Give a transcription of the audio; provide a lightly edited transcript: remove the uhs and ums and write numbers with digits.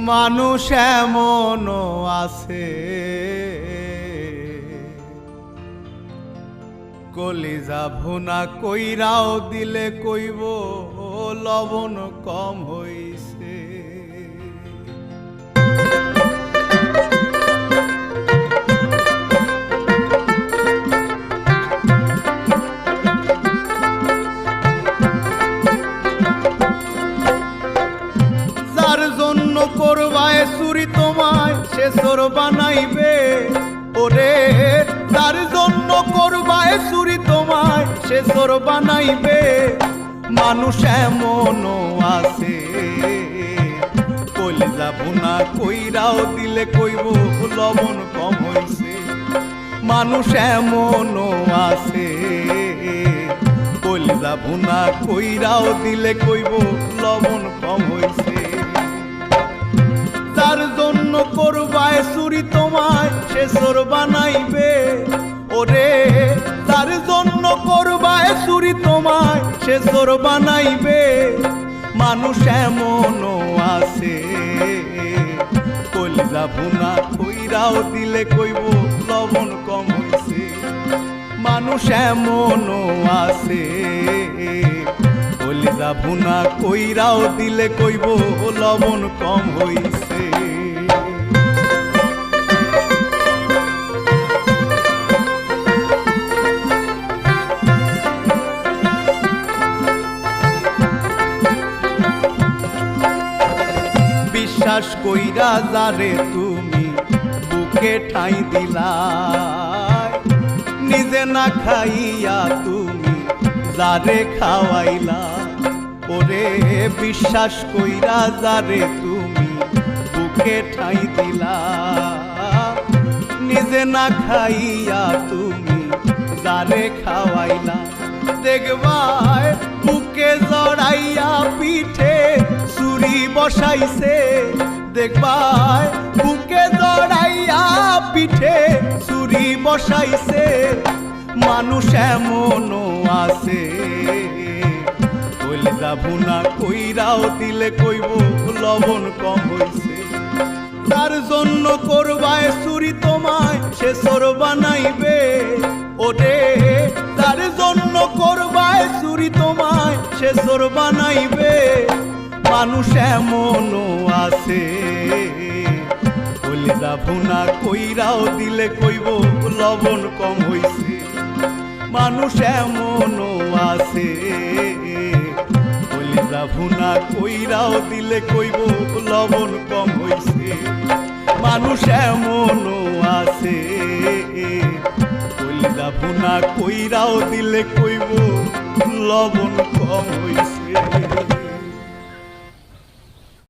মানুষ এমনও আছে কলিজা ভুনা কইরাও দিলে কইব লবণ কম হইছে। যার জন্য করবায় চুরি তোমায় সে চোর বানাইবে। ওরে যার জন্য করবায় চুরি তোমায় সে চোর বানাইবে। মানুষ এমনও আছে কলিজা ভুনা কইরাও দিলে কইব লবণ কম হইছে। মানুষ এমনও আছে কলিজা ভুনা কইরাও দিলে কইব লবণ কম হইছে। যার জন্য করবায় চুরি তোমায় সে চোর বানাইবে। ওরে যার জন্য করবায় চুরি তোমায় সে চোর বানাইবে। মানুষ এমনও আছে কলিজা ভুনা কইরাও দিলে কইব লবণ কম হইছে। মানুষ এমনও আছে কলিজা ভুনা কইরাও দিলে কইব লবণ কম হইছে। বিশ্বাস কইরা যারে তুমি বুকে ঠাই দিলা, নিজে না খাইয়া তুমি যারে খাওয়াইলা। ওরে বিশ্বাস কইরা যারে তুমি বুকে ঠাই দিলা, নিজে না খাইয়া তুমি যারে খাওয়াইলা। দেখবায় বুকে জড়াইয়া পিঠে ছুরি বসাইছে। দেখবায় বুকে জড়াইয়া পিঠে ছুরি বসাইছে। মানুষ এমনও আছে কলিজা ভুনা কইরাও দিলে কইব লবণ কম হইছে। যার জন্য করবায় চুরি তোমায় সে চোর বানাইবে। ওরে যার জন্য করবায় চুরি তোমায় সে চোর বানাইবে। মানুষ এমনও আছে কলিজা ভুনা কইরাও দিলে কইব লবণ কম হইছে। মানুষ এমনও আছে কলিজা ভুনা কইরাও দিলে কইব লবণ কম হইছে। মানুষ এমনও আছে কলিজা ভুনা কইরাও দিলে কইব লবণ কম হইছে।